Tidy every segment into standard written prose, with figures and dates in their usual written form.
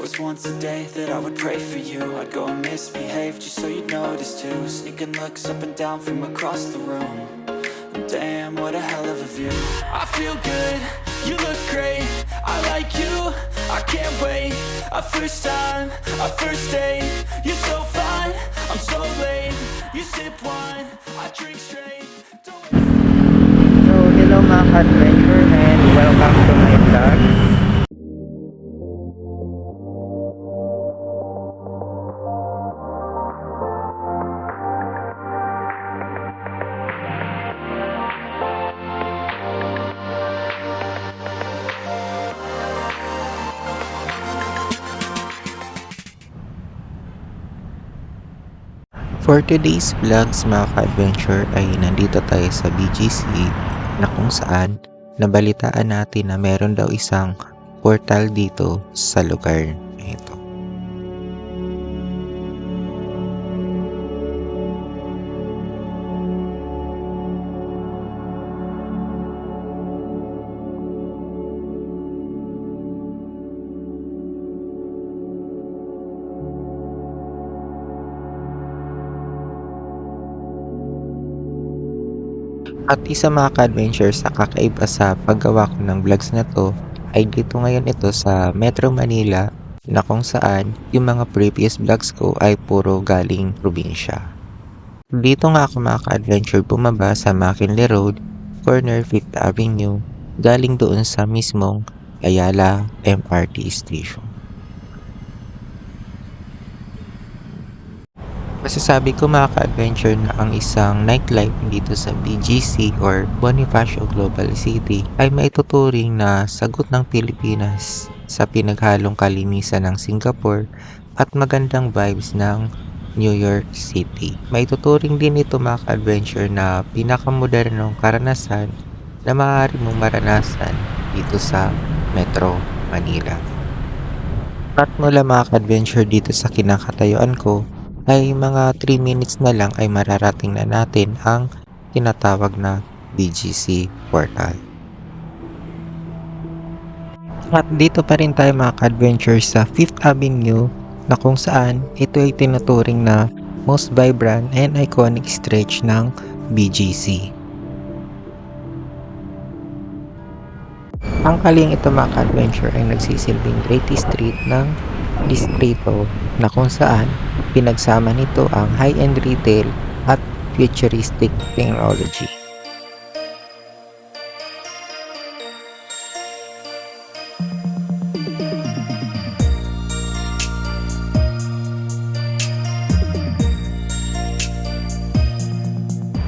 was once a day that I would pray for you. I'd go and misbehave just so you'd notice too. Sneaking looks up and down from across the room. And damn, what a hell of a view. I feel good, you look great, I like you, I can't wait. A first time, a first date. You're so fine, I'm so late. You sip wine, I drink straight. So, hello mga ka-adventure and welcome to my vlog. For today's vlogs mga ka-adventure ay nandito tayo sa BGC na kung saan nabalitaan natin na meron daw isang portal dito sa lugar na ito. At isa mga ka-adventure sa kakaiba sa paggawa ko ng vlogs na to ay dito ngayon ito sa Metro Manila na kung saan yung mga previous vlogs ko ay puro galing probinsya. Dito nga ako mga ka-adventure bumaba sa McKinley Road, corner 5th Avenue, galing doon sa mismong Ayala MRT Station. Masasabi ko mga ka-adventure na ang isang nightlife dito sa BGC or Bonifacio Global City ay maituturing na sagot ng Pilipinas sa pinaghalong kalinisan ng Singapore at magandang vibes ng New York City. Maituturing din ito mga ka-adventure na pinakamodernong karanasan na maaari mong maranasan dito sa Metro Manila. At mula mga ka-adventure dito sa kinakatayuan ko ay mga 3 minutes na lang ay mararating na natin ang tinatawag na BGC portal. At dito pa rin tayo mga ka-adventure sa 5th Avenue na kung saan ito ay tinuturing na most vibrant and iconic stretch ng BGC. Ang kaling ito mga ka-adventure ay nagsisilbing Grady Street ng distrito na kung saan pinagsama nito ang high-end retail at futuristic technology.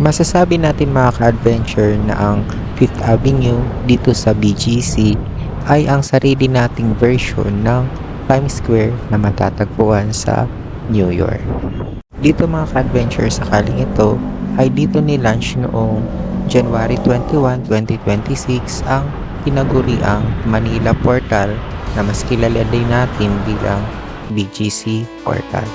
Masasabi natin mga ka-adventure na ang 5th Avenue dito sa BGC ay ang sarili nating version ng Times Square na matatagpuan sa New York. Dito mga ka-adventure sakaling ito ay dito ni-launch noong January 21, 2026 ang tinaguriang Manila Portal na mas kilala din natin bilang BGC Portal.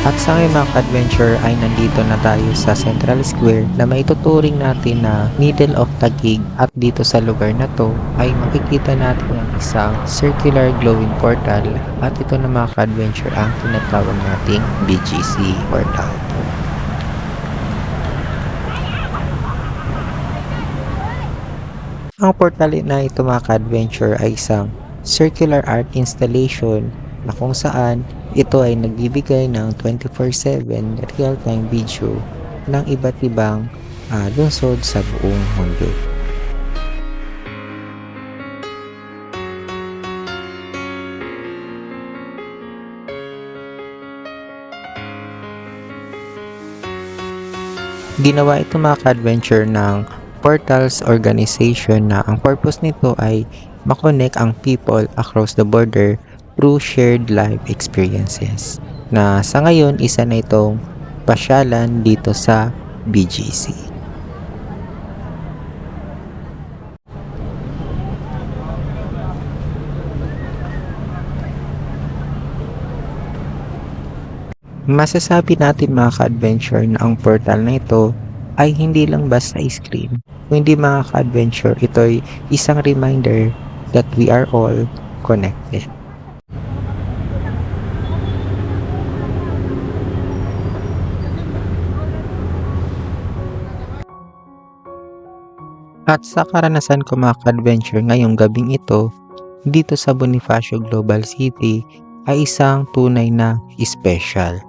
At sa ngayon mga ka-adventure ay nandito na tayo sa Central Square na maituturing natin na middle of Taguig at dito sa lugar na to ay makikita natin ang isang circular glowing portal at ito na mga ka-adventure ang tinatawag nating BGC portal. Ang portal na ito mga ka-adventure ay isang circular art installation na kung saan ito ay nagbibigay ng 24/7 real-time video ng iba't ibang lungsod sa buong mundo. Ginawa ito mga ka-adventure ng Portals Organization na ang purpose nito ay makonect ang people across the border through shared life experiences na sa ngayon isa na itong pasyalan dito sa BGC. Masasabi natin mga ka-adventure na ang portal na ito ay hindi lang basta screen. Kundi mga ka-adventure, ito ay isang reminder that we are all connected. At sa karanasan ko mga ka-adventure ngayong gabing ito, dito sa Bonifacio Global City ay isang tunay na special.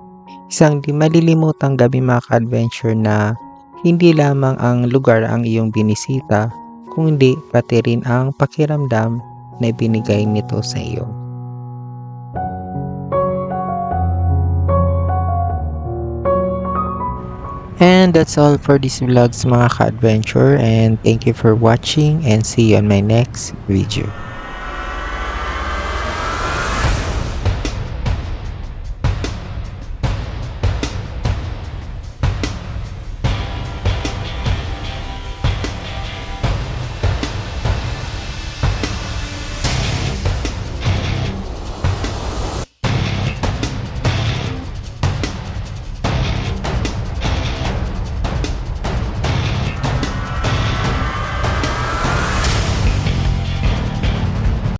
Isang di malilimutang gabi mga ka-adventure na hindi lamang ang lugar ang iyong binisita, kundi pati rin ang pakiramdam na ibinigay nito sa iyo. And that's all for this vlogs mga ka-adventure, and thank you for watching and see you on my next video.